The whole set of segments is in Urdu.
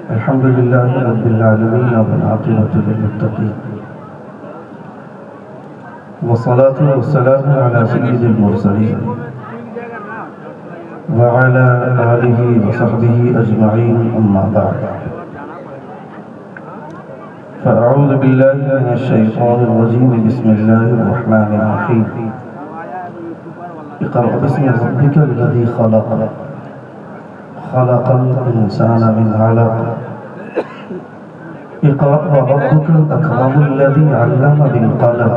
الحمد لله رب العالمين والعاقبة للمتقين والصلاة والسلام على سيد المرسلين وعلى آله وصحبه أجمعين أما بعد فأعوذ بالله من الشيطان الرجيم بسم الله الرحمن الرحيم اقرأ باسم ربك الذي خلق خلق الإنسان من علق اقرأ وربك الأكرم الذي علم بالقلم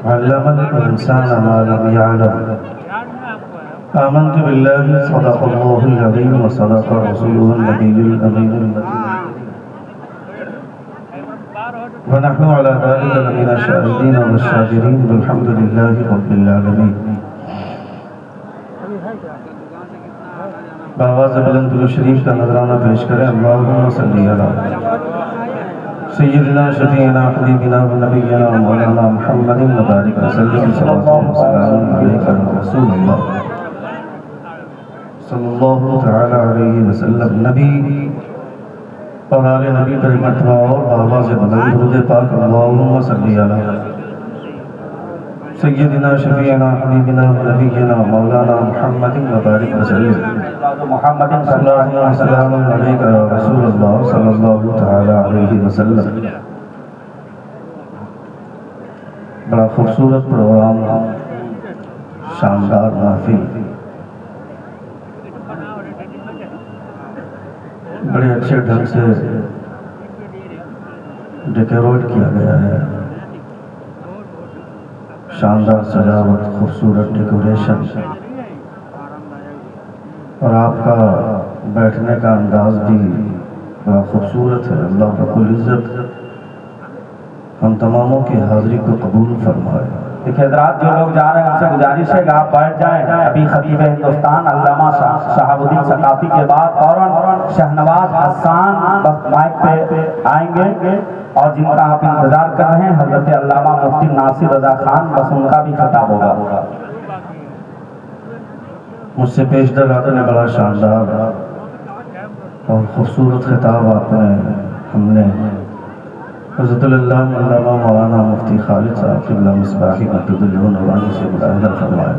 علم الإنسان ما لم يعلم آمنت بالله صدق الله العظيم وصدق رسوله النبي الأمين المتين ونحن على ذلك لمن الشاهدين والشاكرين والحمد لله رب العالمين. بآواز بلند درود شریف کا نذرانہ پیش کریں. اللہم صلی علی سیدنا شفیعنا حبیبنا و نبینا مولانا محمد مبارک وسلم صلوات و سلام علیک رسول اللہ صلی اللہ تعالی علیہ وسلم. نبی اور آل نبی پر مرتبہ اور بآواز بلند درود پاک اللہم صلی علی سیدنا شفیعنا حبیبنا و نبینا مولانا محمد مبارک وسلم محمد صلی اللہ علیہ وسلم علیک رسول اللہ صلی اللہ تعالی علیہ وسلم. بڑا خوبصورت پروگرام، شاندار محفل، بڑے اچھے ڈھنگ سے ڈیکوریٹ کیا گیا ہے. شاندار سجاوٹ، خوبصورت ڈیکوریشن اور آپ کا بیٹھنے کا انداز بھی بڑا خوبصورت ہے. اللہ رب العزت ہم تماموں کی حاضری کو قبول فرمائے. دیکھیں حضرات، جو لوگ جا رہے ہیں ان سے گزارش ہے کہ آپ بیٹھ جائیں. ابھی خطیب ہندوستان علامہ شہاب الدین ثقافی کے بعد فوراً شہنواز حسان مائک پہ آئیں گے اور جن کا آپ انتظار کر رہے ہیں حضرت علامہ مفتی ناصر رضا خان، بس ان کا بھی خطاب ہوگا. مجھ سے پیشتر آپ نے بڑا شاندار اور خوبصورت خطاب ہم نے حضرت علامہ مولانا مفتی خالد صاحب قبلہ مصباحی مدد النورانی سے مظاہرہ فرمایا.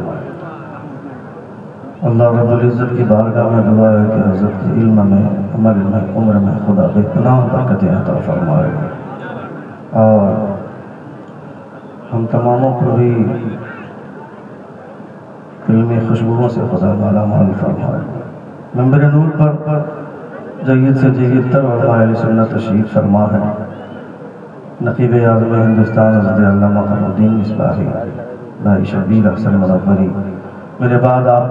اللہ رب العزت کی بارگاہ میں دعا ہے کہ حضرت کے علم میں، عمل میں، عمر میں خدا بے پناہ برکتیں عطا فرمائے اور ہم تماموں کو بھی علمی خوشبوؤں سے خدا مالا مال فرمائے. منبر نور پر جید سے جید تر علماء اہل سنت تشریف فرما ہے. نقیب اعظم ہندوستان حضرت علامہ قمر الدین مصباحی بھائی شبیر احسن منوری. میرے بعد آپ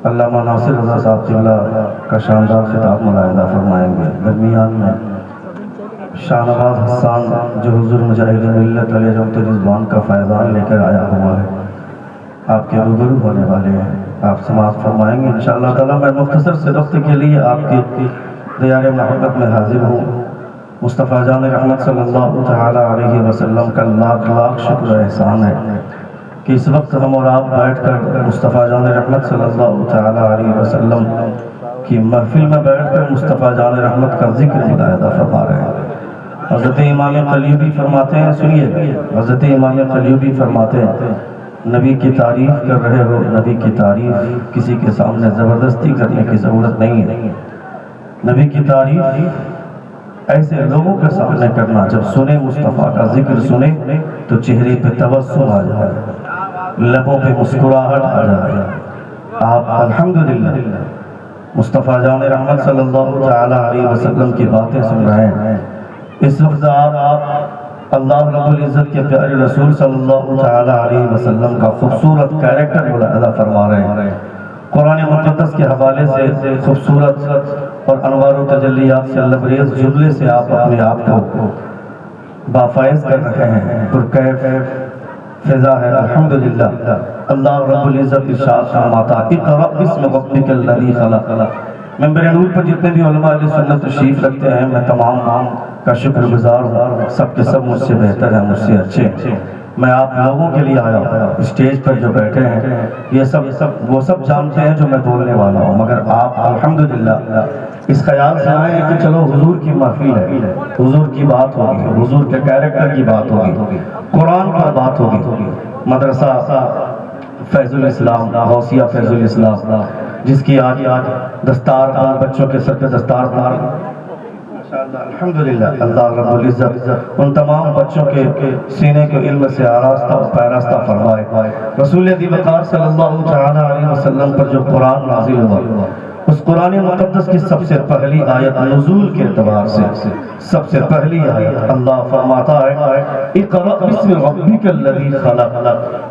علامہ ناصر رضا صاحب قبلہ کا شاندار خطاب ملاحظہ فرمائیں گے. درمیان میں شاہنواز حسان جو حضور مجاہد ملت علیہ رضوان کا فیضان لے کر آیا ہوا ہے، آپ کے روبرو ہونے والے ہیں. آپ سماعت فرمائیں گے انشاءاللہ تعالیٰ. میں مختصر سے وقت کے لیے آپ کی دیار محبت میں حاضر ہوں. مصطفیٰ جان رحمت صلی اللہ تعالی علیہ وسلم کا لاکھ لاکھ شکر و احسان ہے کہ اس وقت ہم اور آپ بیٹھ کر مصطفیٰ جان رحمت صلی اللہ تعالی علیہ وسلم کی محفل میں بیٹھ کر مصطفیٰ جان رحمت کا ذکر ملاحظہ فرما رہے ہیں. حضرت امام قلیوبی فرماتے ہیں، سنیے، حضرت امام قلیوبی فرماتے ہیں نبی کی تعریف کر رہے ہو، نبی کی تعریف کسی کے سامنے زبردستی کرنے کی ضرورت نہیں ہے. نبی کی تعریف ایسے لوگوں کے سامنے کرنا جب سنے مصطفیٰ کا ذکر سنے تو چہرے پہ تبسم آ جائے، لبوں پہ مسکراہٹ آ جائے. آپ الحمدللہ مصطفیٰ جان رحمت صلی اللہ تعالی علیہ وسلم کی باتیں سن رہے ہیں. اس وقت آپ اللہ رب العزت کے پیارے رسول صلی اللہ تعالی علیہ وسلم کا خوبصورت کیریکٹر ملاحظہ فرما رہے ہیں. قرآن مقدس کے حوالے سے خوبصورت اور انوار و تجلیات سے لبریز جملے سے آپ اپنے آپ کو بافائز کر رہے ہیں. پرکیف فضا ہے الحمدللہ. اللہ رب العزت ارشاد فرماتا اقرأ باسم ربک الذی خلق. منبر نور پر جتنے بھی علماء اہل سنت تشریف رکھتے ہیں میں تمام کا شکر گزار ہوں. سب کے سب مجھ سے بہتر ہیں، مجھ سے اچھے ہیں. میں آپ لوگوں کے لیے آیا ہوں. اسٹیج پر جو بیٹھے ہیں یہ سب وہ سب جانتے ہیں جو میں بولنے والا ہوں، مگر آپ الحمدللہ اس خیال سے آئے ہیں کہ چلو حضور کی محفل ہے، حضور کی بات ہوگی، حضور کے کیریکٹر کی بات ہوگی، قرآن پر بات ہوگی. مدرسہ فیض الاسلام، غوثیہ فیض الاسلام، جس کی آج دستار بچوں کے سر پہ دستار الحمدللہ اللہ رب العزت ان تمام بچوں کے سینے کے علم سے آراستہ و پیراستہ فرمائے. رسول دی وقار صلی اللہ تعالی علیہ وسلم پر جو قرآن نازل ہوا، اس قرآن مقدس کی سب سے پہلی آیت نزول کے اعتبار سے سب سے پہلی آیت اللہ فرماتا ہے اقرأ بسم ربک الذی خلق،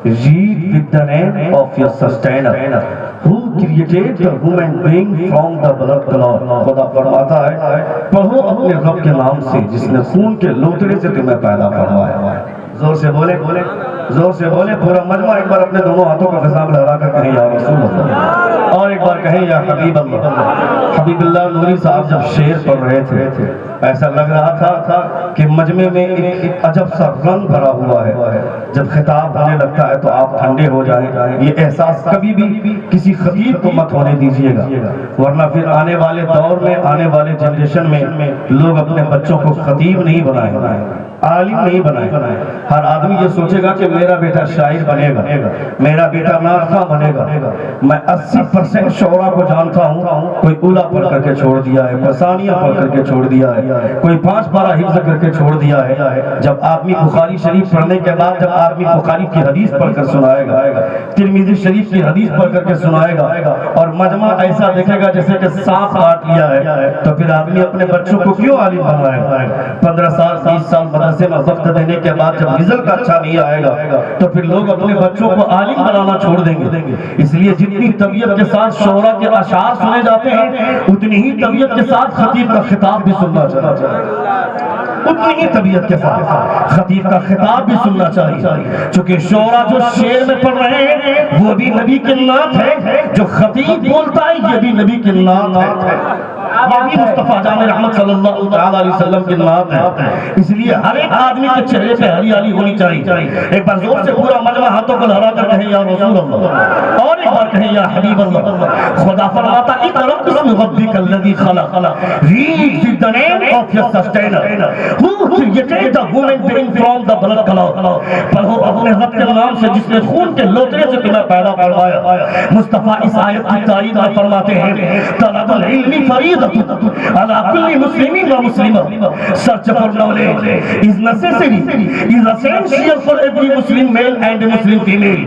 read with the name of your sustainer who created the human being from the blood clot. خدا فرماتا ہے پڑھو اپنے رب کے نام سے جس نے خون کے لوتڑے سے تمہیں پیدا فرمایا. زور سے بولے، زور سے بولے پورا مجمع ایک بار اپنے دونوں ہاتھوں کو فضا میں لہرا کر کہیں یا رسول اللہ، اور ایک بار کہیں یا حبیب اللہ. حبیب اللہ نوری صاحب جب شعر پڑھ رہے تھے ایسا لگ رہا تھا کہ مجمع میں ایک عجب سا رنگ بھرا ہوا ہے. جب خطاب ہونے لگتا ہے تو آپ ٹھنڈے ہو جائیں. یہ احساس کبھی بھی کسی خطیب کو مت ہونے دیجیے گا، ورنہ پھر آنے والے دور میں، آنے والے جنریشن میں لوگ اپنے بچوں کو خطیب نہیں بنائیں، عالم نہیں بنائے. ہر آدمی یہ سوچے گا کہ میرا بیٹا شاعر بنے گا، میرا بیٹا ناطقہ بنے گا. میں 80% شعراء کو جانتا ہوں، کوئی اولا پڑھ کر کے چھوڑ دیا ہے، کوئی ثانیہ پڑھ کر کے چھوڑ دیا ہے، کوئی 5 پارہ حفظ کر کے چھوڑ دیا ہے. جب آدمی بخاری شریف پڑھنے کے بعد جب آدمی بخاری کی حدیث پڑھ کر سنائے گا، ترمذی شریف کی حدیث پڑھ کر کے سنائے گا، اور مجمع ایسا دیکھے گا جیسے کہ سانپ کاٹ لیا ہے، تو پھر آدمی اپنے بچوں کو کیوں عالم بنائے؟ 15 سال 20 سال مدرسے میں وقت دینے کے بعد جب رزلٹ اچھا نہیں آئے گا تو پھر لوگ اپنے بچوں کو عالم بنانا چھوڑ دیں گے. اس لیے جتنی طبیعت کے ساتھ شعراء کے اشعار سنے جاتے ہیں اتنی ہی طبیعت کے ساتھ خطیب کا خطاب بھی سننا چاہیے، اتنی ہی طبیعت کے ساتھ خطیب کا خطاب بھی سننا چاہیے. چونکہ شعراء جو شعر میں پڑھ رہے ہیں وہ بھی نبی کی نعت ہے، جو خطیب بولتا ہے یہ بھی نبی کی نعت ہے، یہ بھی مصطفیٰ جان رحمت صلی اللہ علیہ وسلم کی نعت ہے. اس لیے ہر ایک آدمی کے چہرے پہ ہریالی ہونی چاہیے. ایک بار زور سے پورا مجمع ہاتھوں کو لہرا کر کہیں یا رسول اللہ، اور ایک بار کہیں یا حبیب اللہ. خدا فرماتا اقرأ بسم ربک الذی خلق، read with the name of your sustainer who created the human being from the blood clot. پڑھو اپنے رب کے نام سے جس نے خون کے لوترے سے تمہیں پیدا فرمایا. مصطفیٰ اس آیت کی تائید میں فرماتے ہیں طلب العلم فریضۃ علی کل مسلم و مسلمہ. search for knowledge is necessary, is essential for every Muslim male and Muslim female.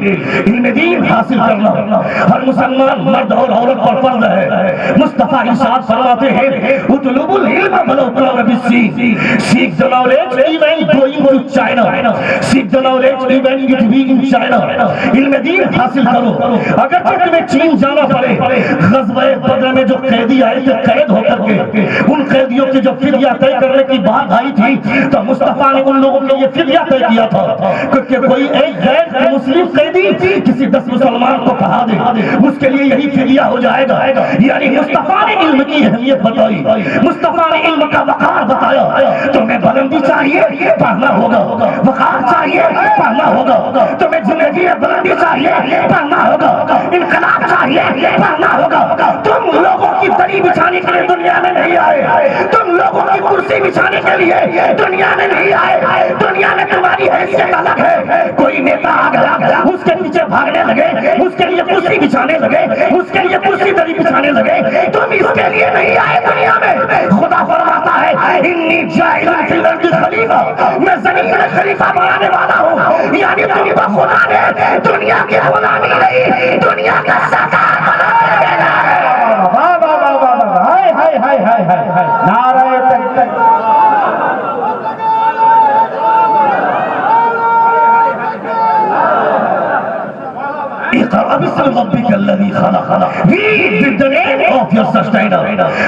علم دین حاصل کرنا ہر مسلمان مرد اور عورت پر فرض ہے. مصطفیٰ ارشاد فرماتے ہیں اطلبوا العلم ولو کان بالسین. seek the knowledge even going to China, seek the knowledge even it be in China. علم دین حاصل کرو اگرچہ تمہیں چین جانا پڑے. غزوہ بدر میں جو قیدی آئے تھے قید ہو کر کے، ان قیدیوں کی جو فدیہ طے کرنے کی بات آئی تھی تو مصطفیٰ نے ان لوگوں کے یہ فدیہ طے کیا تھا کہ کوئی ایک غیر مسلم قیدی کسی 10 مسلمان کو کہا دے اس کے لیے یہی فدیہ ہو جائے گا. یعنی مصطفیٰ نے علم کی اہمیت بتائی، مصطفیٰ نے علم کا وقار بتایا. تمہیں بلندی چاہیے پڑھنا ہوگا، وقار چاہیے پڑھنا ہوگا. تمہیں زندگی میں بلندی چاہیے پڑھنا ہوگا، انقلاب چاہیے پڑھنا ہوگا. تم لوگوں کی دری بچھانے کے لیے دنیا میں نہیں آئے، تم لوگوں کی کرسی بچھانے کے لیے دنیا میں نہیں آئے. دنیا میں تمہاری حیثیت الگ ہے. کوئی نیتا آ گیا اس کے پیچھے بھاگنے لگے، اس کے لیے کرسی بچھانے لگے، اس کے لیے کرسی دری بچھانے لگے. تم اس کے لیے نہیں آئے دنیا میں. خدا فرماتا ہے انی جاعل فی الارض خلیفہ، میں زمین میں خلیفہ بنانے والا ہوں. یعنی تم کو خدا نے دنیا کی غلامی نہیں، دنیا کا سردار بنا دینا ہے. نعرہ تکبیر. اقرأ بسم ربک الذی خلق، read with the name of your sustainer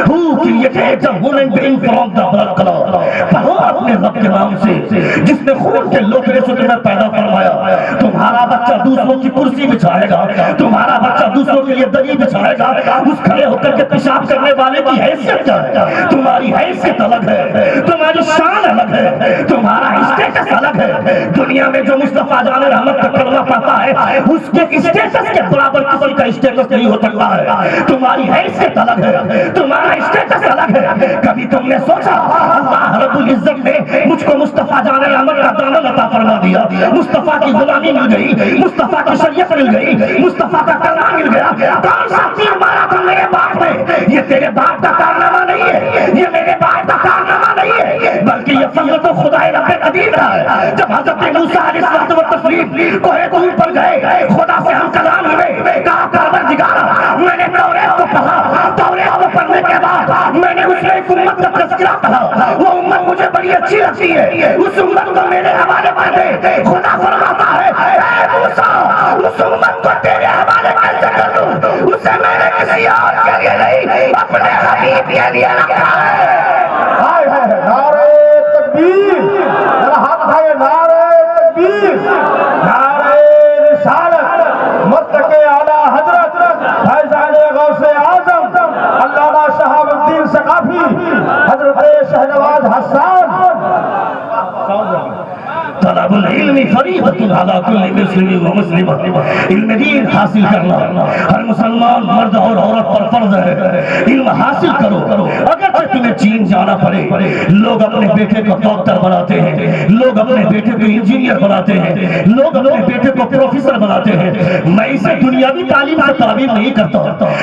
who created the human being from the blood clot. پڑھو اپنے اپنے رب کے نام سے جس نے خون کے لوتھڑے سے تمہیں پیدا فرمایا. تمہارا بچہ دوسروں کی کرسی بچھائے گا, تمہارا بچہ دوسروں کے لیے دری بچھائے گا. اس کھڑے ہو کر کے پیشاب کرنے والے کی حیثیت کیا ہے؟ تمہاری حیثیت الگ ہے, تمہاری شان الگ ہے, تمہارا اسٹیٹس الگ ہے. دنیا میں جو مصطفیٰ جان رحمت کا کلمہ پڑھتا ہے اس کے اسٹیٹس کے برابر کسی کا اسٹیٹس نہیں ہو سکتا ہے. تمہاری حیثیت الگ ہے, تمہارا اسٹیٹس الگ ہے. کبھی تم نے سوچا اللہ رب العزت نے مجھ کو مصطفیٰ جان رحمت کا دامن عطا فرما دیا, مصطفیٰ کی غلامی مل گئی, مصطفیٰ کی شریعت مل گئی, مصطفیٰ کا کلمہ مل گیا. کون سا تیر مارا تھا میرے باپ نے؟ یہ تیرے باپ کا کارنامہ نہیں ہے, یہ میرے باپ کا کارنامہ نہیں ہے, بلکہ یہ فضل تو خدائے رب قدیر کا ہے. جب حضرت موسیٰ علیہ الصلوۃ والتسلیم کوہ طور پر گئے, خدا سے ہم کلام ہوئے, کہا پروردگار میں نے توریت کو پڑھا, توریت کو پڑھنے کے بعد میں نے اس میں ایک امت کا تذکرہ پڑھا, وہ امت مجھے بڑی اچھی لگتی ہے, اس امت کو میرے حوالے کر دے. خدا فرماتا ہے اے موسیٰ اس امت کو تیرے حوالے کیسے کر دوں؟ اسے میں نے کسی اور کے لیے نہیں اپنے حبیب کے لیے رکھا ہے. نعرہ تکبیر, ذرا ہاتھ اٹھائیے. نعرہ تکبیر, نعرہ رسالت, مرتقی اعلیٰ حضرت فیضان غوث اعظم علامہ شہاب الدین ثقافی حضرت شہنواز حسان. طلب العلم فریضۃ علی کل مسلم و مسلمہ. علم دین حاصل کرنا ہر مسلمان مرد اور عورت پر فرض ہے. علم حاصل کرو. اگر تمہیں چین جانا پڑے, لوگ اپنے بیٹے کو ڈاکٹر بناتے ہیں, لوگ اپنے بیٹے کو انجینئر بناتے ہیں, لوگ اپنے بیٹے کو پروفیسر بناتے ہیں. میں اسے دنیاوی تعلیم سے تعبیر نہیں کرتا.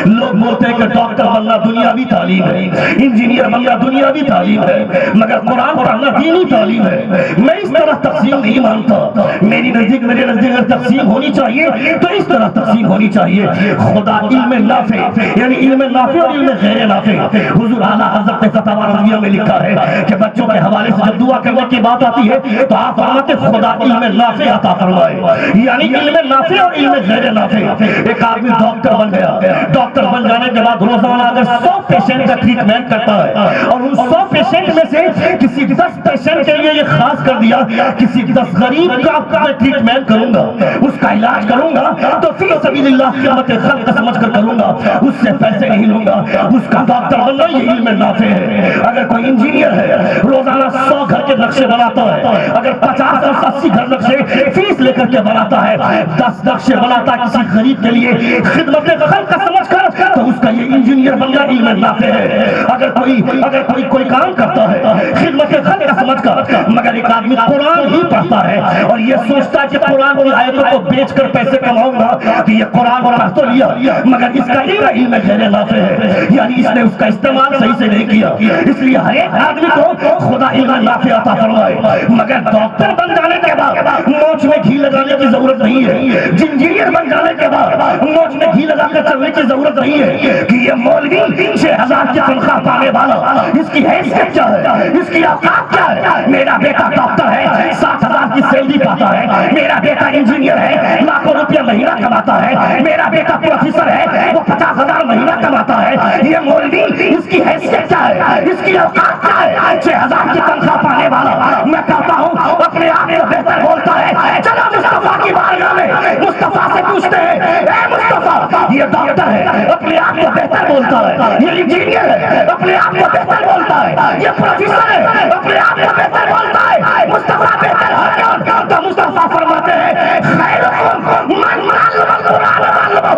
لوگ بولتے ہیں کہ ڈاکٹر بننا دنیاوی تعلیم ہے, انجینئر بننا دنیاوی تعلیم ہے, مگر قرآن پڑھنا دینی تعلیم ہے. میں اس طرح تقسیم نہیں مانتا. میرے نزدیک اگر تقسیم ہونی چاہیے تو اس طرح تقسیم ہونی چاہیے. خدا علم نافع یعنی علم نافع اور علم غیر نافع. حضور اعلیٰ حضرت نے فتاوی رضویہ میں لکھا ہے کہ بچوں کے حوالے سے جب دعا کرنے کی بات آتی ہے تو آپ فرماتے خدا علم نافع عطا فرمائے, یعنی علم نافع اور علم غیر نافع. ایک آدمی ڈاکٹر بن گیا, ڈاکٹر بن جانے کے بعد روزانہ اگر 100 پیشنٹ کا ٹریٹمنٹ کرتا ہے اور ان 100 پیشنٹ میں سے کسی 10 پیشنٹ کے لیے یہ خاص کر دیا کسی 10 غریب کا میں ٹریٹمنٹ کروں گا, اس کا علاج کروں گا تو فی سبیل اللہ خدمت خلق سمجھ کر کروں گا, اس سے پیسے نہیں لوں گا. اس کا ڈاکٹر بننا یہ علم نافع ہے. اگر کوئی انجینئر ہے روزانہ 100 گھر کے نقشے بناتا ہے, اگر 50 اور 80 گھر نقشے فیس لے کر کے بناتا ہے, 10 نقشے بناتا ہے کسی غریب کے لیے خدمت خلق سمجھ کر, تو اس کا یہ انجینئر بننا علم نافع ہے. اگر کوئی کام کرتا ہے خدمت خلق سمجھ کر, مگر ایک آدمی قرآن ہی پڑھتا ہے اور یہ سوچتا ہے کہ قرآن کی آیتوں کو بیچ کر پیسے کماؤں گا, کہ یہ قرآن پڑھ تو لیا مگر اس کا علم غیر نافع ہے, یعنی اس نے اس کا استعمال صحیح سے نہیں کیا. اس لیے ہر ایک آدمی کو خدا علم نافع عطا فرمائے. مگر ڈاکٹر بن جانے کے بعد موچ میں گھی لگانے کی ضرورت نہیں ہے, انجینئر بن جانے کے بعد موچ میں گھی لگا کر چلنے کی ضرورت نہیں ہے کہ یہ مولوی 6000 کی تنخواہ پانے والا, اس کی حیثیت کیا ہے, اس کی اوقات کیا ہے. میرا بیٹا ڈاکٹر ہے 60,000 کی سیلری پاتا ہے, میرا بیٹا انجینئر ہے لاکھوں روپیہ مہینہ کماتا ہے, میرا بیٹا پروفیسر ہے وہ 50,000 مہینہ کماتا ہے. یہ مولوی اس کی حیثیت کیا ہے, اس کی اوقات کیا ہے؟ 6,000 کی تنخواہ پانے والا میں کہتا ہوں اپنے آپ کو بہتر بولتا ہے. چلو مصطفیٰ کی بارگاہ میں مصطفیٰ سے پوچھتے ہیں اے مصطفیٰ یہ ڈاکٹر ہے اپنے آپ کو بہتر بولتا ہے, یہ انجینئر ہے اپنے آپ کو بہتر بولتا ہے, یہ پروفیسر ہے اپنے آپ کو بہتر بولتا ہے, مصطفیٰ بہتر ہے. تو مصطفیٰ فرماتے ہیں خیرکم من علم القرآن وعلمہ,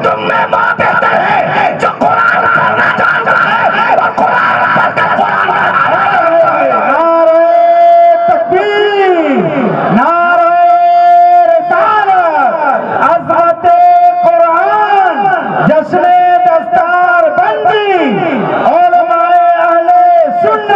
تم میں وہ بہتر ہے جو قرآن پڑھنا جانتا ہے اور قرآن پڑھ کر قرآن پڑھاتا ہے. نعرہ تکبیر, نعرہ رسالت, عظمت قرآن, جشن دستار بندی, علماء اہل سنت.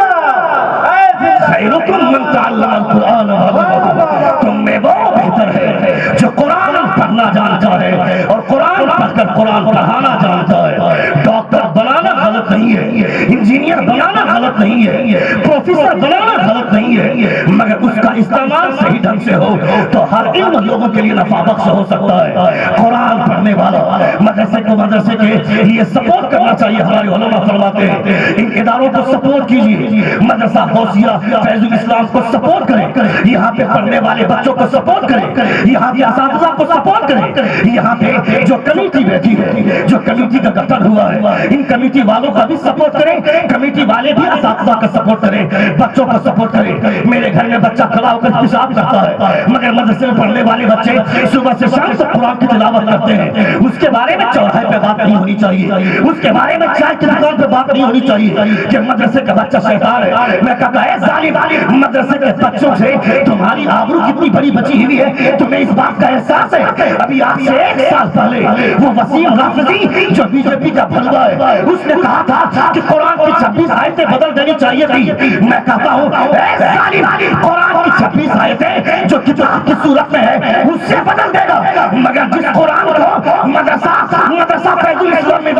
خیرکم من تعلم القرآن وعلمہ, تم میں وہ بہتر ہے جو قرآن پڑھنا جانتا ہے اور قرآن پڑھ کر قرآن پڑھانا جانتا ہے. ڈاکٹر بنانا غلط نہیں ہے, انجینئر بنانا غلط نہیں ہے, پروفیسر بنانا غلط نہیں نہیں ہے مگر اس کا استعمال صحیح ڈھنگ سے ہو تو ہر علم لوگوں کے لیے نفع بخش ہو سکتا ہے۔ قرآن پڑھنے والا مدرسے کو مدرسے کے لیے سپورٹ کرنا چاہیے۔ ہمارے علماء فرماتے ہیں ان اداروں کو سپورٹ کیجیے، مدرسہ غوثیہ فیض الاسلام کو سپورٹ کریں، یہاں پہ پڑھنے والے بچوں کو سپورٹ کریں، یہاں کے اساتذہ کو سپورٹ کریں، یہاں پہ جو کمیٹی بیٹھی ہے، جو کمیٹی کا گٹھن ہوا ہے، ان کمیٹی والوں کا بھی سپورٹ کریں، کمیٹی والے بھی اساتذہ کا سپورٹ کریں، بچوں کو سپورٹ کریں۔ میرے گھر میں بچہ کھڑا ہو کر پیشاب کرتا ہے مگر مدرسے میں پڑھنے والے بچے صبح سے شام تک قرآن کی تلاوت کرتے ہیں، اس کے بارے میں چوراہے پہ بات نہیں ہونی چاہیے، اس کے بارے میں چائے کی دکان پہ بات نہیں ہونی چاہیے کہ مدرسے کا بچہ شیطان ہے۔ میں کہتا ہے ظالم مدرسے کے بچوں سے تمہاری آبرو کتنی بڑی بچی ہوئی ہے، تمہیں اس بات کا احساس ہے؟ ابھی آج سے 1 سال پہلے وہ وسیم رافضی جو بی جے پی کا بھلوا ہے، اس نے کہا تھا کہ قرآن کی 26 آیتیں بدل دینی چاہیے تھی۔ میں کہتا ہوں اے ظالم قرآن کی 26 آیتیں جو کتاب کی صورت میں ہے اس سے بدل دے گا، مگر جس قرآن کو مدرسہ فیض الاسلام میں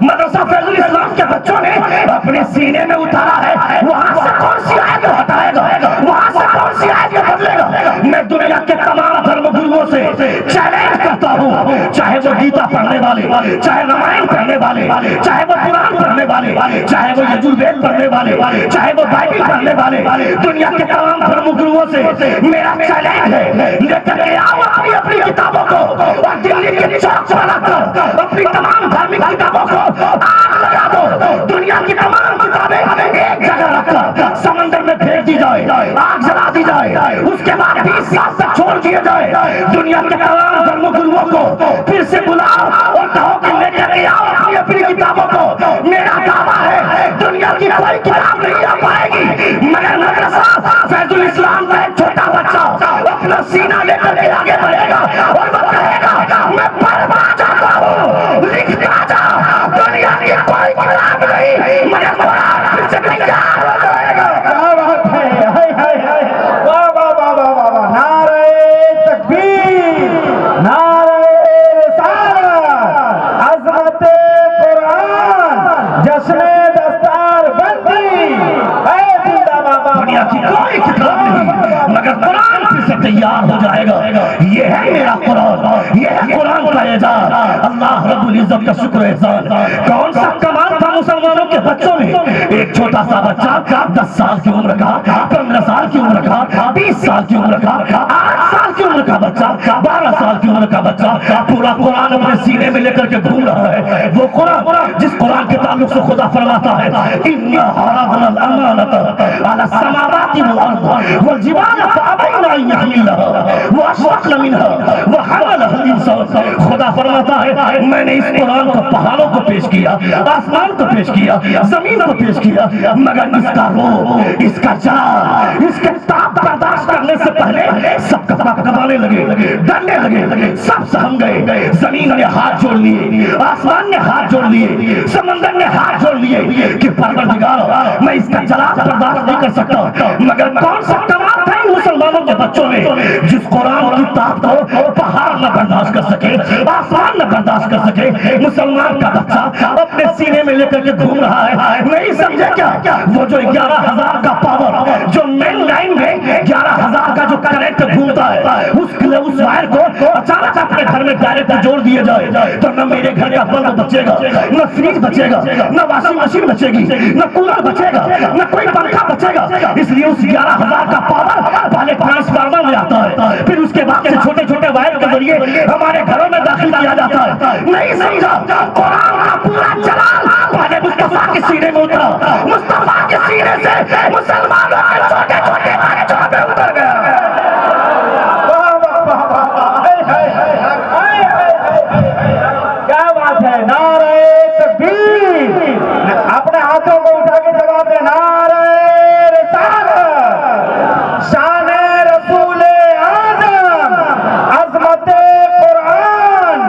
مدرسہ فیض الاسلام کے بچوں نے اپنے سینے میں اتارا ہے، وہاں سے کون سی آیت ہٹائے گا، وہاں سے کون سی آیت بدلے گا؟ میں دنیا کے تمام دھرم گروؤں سے چیلنج کرتا ہوں، چاہے وہ گیتا پڑھنے والے، چاہے رامائن پڑھنے والے، چاہے وہ قرآن پڑھنے والے، چاہے وہ یجوروید پڑھنے والے، چاہے وہ بائبل پڑھنے والے، دنیا کے تمام دھرم گروؤں سے میرا چیلنج ہے، لے کر کے آؤ اپنی کتابوں کو اور دلی کے چوک پر رکھ کر اپنی تمام دھارمک کتابوں کو آگ لگا دو، دنیا کی تمام کتابیں ایک جگہ رکھ کر سمندر میں پھینک دی جائے، آگ جلا دی جائے، اس کے بعد 20 سال تک چھوڑ دیے جائے، دنیا کے تمام دھرم گروؤں کو پھر سے بلاؤ اور کہو کہ لے کر کے آؤ اپنی کتابوں کو۔ میرا دعویٰ ہے دنیا کی کوئی کتاب نہیں آ پائے گی مگر مدرسہ فیض الاسلام کا ایک چھوٹا بچہ اپنا سینہ لے کر کے آگے بڑھے گا اور وہ کہے گا میں پڑھنا چاہتا ہوں، لکھنا چاہتا، دنیا کی کوئی کتاب نہیں مگر قرآن پھر سے تیار ہو جائے گا۔ کیا بات ہے، ہائے ہائے ہائے، واہ واہ واہ واہ واہ واہ، نعرہ تکبیر، نعرہ رسالت، عظمت قرآن، جشن دستار بندی، اے زندہ بابا، دنیا کی کوئی کتاب نہیں مگر قرآن پھر سے تیار ہو جائے گا۔ یہ ہے میرا قرآن، یہ ہے قرآن کا اعجاز۔ اللہ رب العزت کا شکر احسان۔ کون سا کمال تھا مسلمانوں کے بچوں میں؟ ایک چھوٹا سا بچہ 10 سال کی عمر کا، 15 سال کی عمر کا، 20 سال کی عمر کا، 8 سال کی عمر کا بچہ، 12 سال کی عمر کا بچہ پورا قرآن اپنے سینے میں لے کر کے گھوم رہا ہے۔ وہ قرآن جس قرآن کے تعلق سے خدا فرماتا ہے اِنَّا عَرَضْنَا الْأَمَانَةَ عَلَى السَّمَاوَاتِ وَالْأَرْضِ وَالْجِبَالَ فَأَبَيْنَ أَن يَحْمِلْنَهَا وَأَشْفَقْنَ مِنْهَا وَحَمَلَهَا الْإِنسَانُ۔ خدا فرماتا ہے میں نے اس قرآن کو پہاڑوں کو پیش کیا، آسمان کو پیش کیا، زمین کو پیش کیا، مگر اس کا روح، اس کا جان، اس کے تاپ برداشت کرنے سے پہلے سب کپانے لگے، ڈرنے لگے، سب سہم گئے۔ زمین نے ہاتھ جوڑ لیے، آسمان نے ہاتھ جوڑ لیے، سمندر نے ہاتھ جوڑ لیے کہ پروردگار میں اس کا جلال برداشت نہیں کر سکتا۔ مگر کون سا کمال تھا ان مسلمانوں کے بچوں میں جس قرآن کی طاقت کو پہاڑ نہ برداشت کر سکے، آسمان نہ برداشت کر سکے؟ مسلمان کا بچہ اپنے سینے میں لے کر کے گھوم رہا ہے، نہیں سمجھے کیا؟ وہ جو 11,000 کا پاور جو مین لائن میں 11,000 کا جو کرنٹ گھومتا ہے اس وائر کو اچانک اپنے گھر میں ڈائریکٹ جوڑ دیا جائے تو نہ میرے گھر کا بلب بچے گا، نہ فریج بچے گا، نہ واشنگ مشین بچے گی، نہ کولر بچے گا، نہ کوئی پنکھا بچے گا۔ اس لیے اس 11,000 کا پاور پہلے ٹرانسفارمر میں آتا ہے، پھر اس کے بعد سے چھوٹے چھوٹے وائر کے ذریعے ہمارے گھروں میں داخل کیا جاتا ہے۔ نہیں سمجھا؟ قرآن کا پورا جلال پہلے مصطفیٰ کے سینے میں اترا، مصطفیٰ کے سینے سے مسلمانوں کے چھوٹے چھوٹے بچوں میں اتر گیا۔ کیا بات ہے، نعرہ تکبیر، اپنے ہاتھوں کو اٹھا کے جواب دے، نعرہ رسالت، شان رسول اعظم، عظمت قرآن۔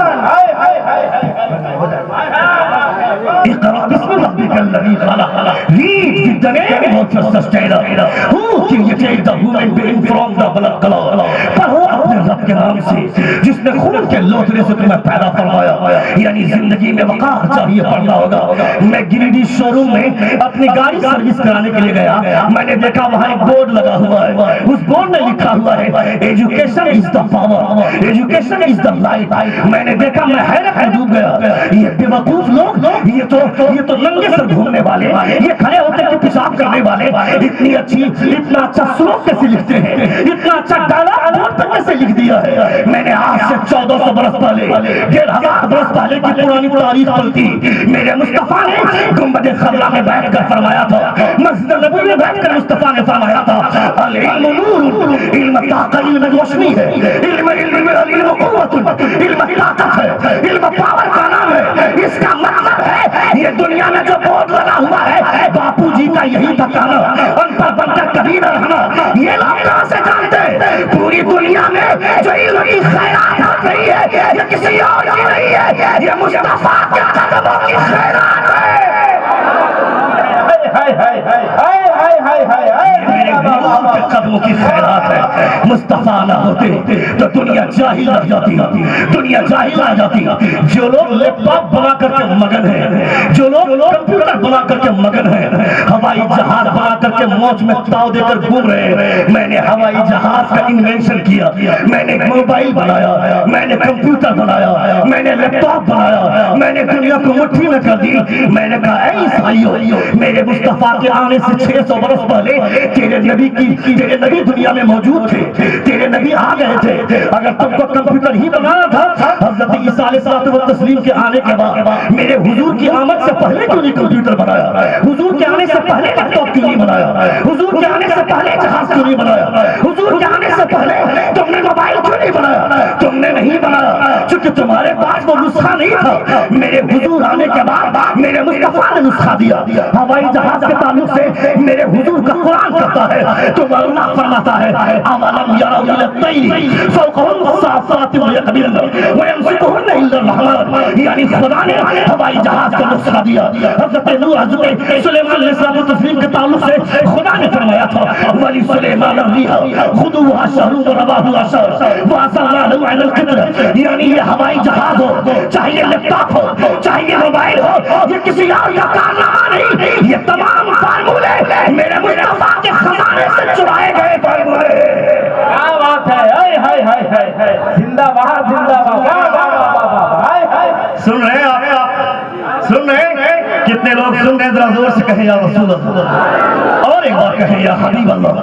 اقرأ بسم ربك الذي خلق. Read the name of your sustainer. Who created the woman being from the blood clot. پڑھو اپنے رب کے نام سے جس نے خون کے لوتھڑے سے تمہیں پیدا فرمایا۔ یعنی زندگی میں وقار چاہیے پڑھنا ہوگا. میں گریڈی شو روم میں اپنی گاڑی سروس کرانے کے لیے گیا. میں نے دیکھا وہاں ایک بورڈ لگا ہوا ہے. اس بورڈ میں لکھا ہوا ہے education is the power, education is the light. میں نے دیکھا, میں حیرت میں ڈوب گیا. یہ بے وقوف لوگ, یہ تو ننگے سر گھومنے والے, یہ کھڑے ہوتے ہیں پیشاب کرنے والے, اتنی اچھی اتنا اچھا سلوک کیسے لکھتے ہیں, اتنا اچھا ڈائلاگ بورڈ پر کیسے لکھ دیا ہے. میں نے آج سے 1400 برس پہلے, 1500 برس پہلے کی پرانی تاریخ پلٹی. میرے مصطفیٰ نے گنبد خضرا میں بیٹھ کر فرمایا تھا, مسجد نبوی میں بیٹھ کر مصطفیٰ نے فرمایا تھا, العلم نور, علم طاقت, علم روشنی ہے, علم قوت, علم طاقت ہے, علم پاور کا نام ہے. اس کا مطلب ہے یہ دنیا میں جو بورڈ لگا ہوا ہے باپو جی کا یہی بتانا, ان پر بن کر کبھی نہ رہنا. یہ لوگ کہاں سے جانتے ہیں پوری دنیا میں جو علم کی خیرات ہو رہی ہے یہ کسی اور کی نہیں ہے, یہ مصطفیٰ کے قدموں کی خیرات ہے. میرے حضور کے قدموں کی خیرات ہے. مصطفیٰ نہ ہوتے تو دنیا جاہل رہ جاتی, دنیا جاہل رہ جاتی. جو لوگ لیپ ٹاپ بنا کر کے مگن ہیں, جو لوگ کمپیوٹر بنا کر کے مگن ہیں, ہوائی جہاز بنا کر کے موج میں تاؤ دے کر گھوم رہے ہیں. میں نے ہوائی جہاز کا انوینشن کیا, میں نے موبائل بنایا, میں نے کمپیوٹر بنایا, میں نے لیپ ٹاپ بنایا, میں نے دنیا کو مٹھی میں کر دی. میں نے کہا اے عیسائیوں, میرے مصطفیٰ کے آنے سے 600 برس پہلے تیرے نبی دنیا میں موجود تھے, تیرے نبی آ گئے تھے. اگر تم کو کمپیوٹر ہی بنانا تھا حضرت عیسیٰ علیہ الصلوۃ والتسلیم کے آنے کے بعد میرے حضور کی آمد سے پہلے کیوں نہیں کمپیوٹر بنایا, حضور کے آنے سے پہلے لیپ ٹاپ کیوں نہیں بنایا, حضور کے آنے سے پہلے جہاز کیوں نہیں بنایا, حضور کے آنے سے پہلے تم نے موبائل کیوں نہیں بنایا. تم نے نہیں بنایا چونکہ تمہارے پاس وہ نسخہ نہیں تھا. میرے حضور آنے کے بعد میرے مصطفیٰ نے نسخہ دیا. ہوائی جہاز کے تعلق سے میرے حضور کا قرآن کرتا ہے تو اللہ فرماتا ہے اولم یروا الی الطیر فوقہم صافات یقبضن ویمسکہن الا الرحمن. یعنی خدا نے ہوائی جہاز کا نسخہ دیا. حضرت نوح حضرت سلیمان علیہ الصلوۃ والتسلیم کے تعلق سے خدا نے فرمایا تھا ولی سلیمان الریح غدوها شہر ورواحها شہر وأسرنا له عین القطر. یعنی یہ ہوائی جہاز ہو, چاہیے لیپ ٹاپ ہو, چاہیے موبائل ہو, یہ کسی اور کا کارنامہ نہیں, یہ تمام فارمولے میرے مصطفیٰ کے خزانے سے چرائے گئے فارمولے. کیا بات ہے, زندہ باد, زندہ باد. سن رہے ہیں آپ, سن رہے ہیں کتنے لوگ سن رہے ہیں, ذرا زور سے کہیں یا رسول اللہ, اور ایک بار کہیں یا حبیب اللہ.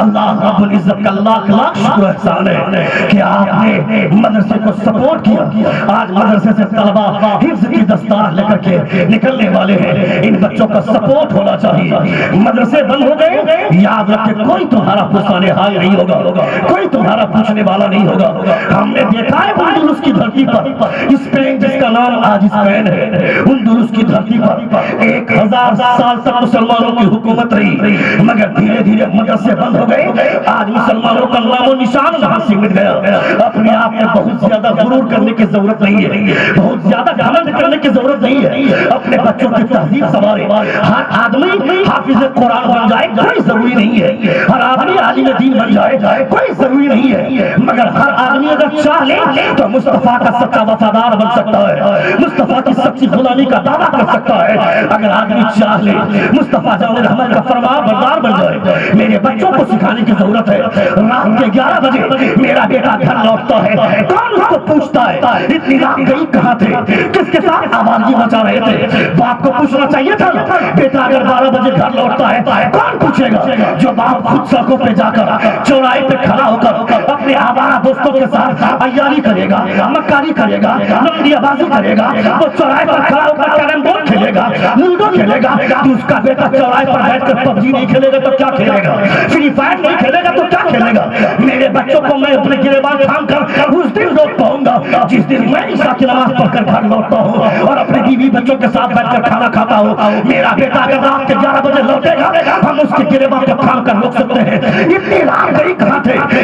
اللہ رب العزت کا لاکھ لاکھ شکر احسان ہے کہ آپ نے مدرسے کو سپورٹ کیا. آج مدرسے سے طلبہ حفظ کی دستار لے کر کے نکلنے والے ہیں. ان بچوں کا سپورٹ ہونا چاہیے. مدرسے بند ہو گئے, یاد رکھے کوئی تمہارا پوچھنے حال نہیں ہوگا, کوئی تمہارا پوچھنے والا نہیں ہوگا. ہم نے دیکھا ہے اندلس کی دھرتی پر, اسپین جس کا نام آج اسپین ہے, اندلس کی دھرتی پر 1000 سال تک مسلمانوں کی حکومت رہی, مگر دھیرے دھیرے مدرسے بند ہو گئے. آج مسلمانوں کا نام و نشان وہاں سے مٹ گیا. اپنے آپ میں بہت زیادہ غرور کرنے کی ضرورت نہیں ہے, بہت زیادہ گھمنڈ کرنے کی ضرورت نہیں ہے. اپنے بچوں کی تہذیب سنوارے. ہر آدمی حافظ قرآن بن جائے کوئی ضروری نہیں ہے, ہر آدمی عالم دین بن جائے کوئی ضروری نہیں ہے, مگر ہر آدمی اگر چاہ لے تو مصطفیٰ کا سچا وفادار بن سکتا ہے, مصطفیٰ کی سچی غلامی کا دعویٰ کر سکتا ہے. اگر آدمی چاہ لے مصطفیٰ جان رحمت کا فرما بردار بن جائے. میرے بچوں کو سکھانے کی ضرورت ہے. رات کے 11 بجے میرا بیٹا گھر لوٹتا ہے, کون اس کو پوچھتا ہے اتنی رات گئی کہاں تھے, کس کے ساتھ آوازی مچا رہے تھے. باپ کو پوچھنا چاہیے تھا بیٹا اگر 12 بجے گھر لوٹتا ہے کون پوچھے گا. جو باپ خود سڑکوں پہ جا کر چوراہے پہ کھڑا ہو کر اپنے آوارہ دوستوں کے ساتھ عیاری کرے گا, مکاری کرے گا, لنڈی بازی کرے گا, وہ چوراہے پر کھڑا ہو کر کیرم بورڈ کھیلے گا, لوڈو کھیلے گا, تو اس کا بیٹا چوراہے پر بیٹھ کر پبجی نہیں کھیلے گا تو کیا کھیلے گا, فری فائر نہیں کھیلے گا تو کیا کھیلے گا. میرے بچوں کو میں اپنے گریبان تھام کر اس دن روک پاؤں گا جس دن میں عشاء کی نماز پڑھ کر گھر لوٹتا ہوں اور اپنے بیوی بچوں کے ساتھ بیٹھ کر کھانا کھاتا ہوں. میرا بیٹا اگر رات کے 11 بجے لوٹے گا ہم اس کے گریبان کو تھام کر روک سکتے ہیں. اتنی رات گئی کہاں تھے.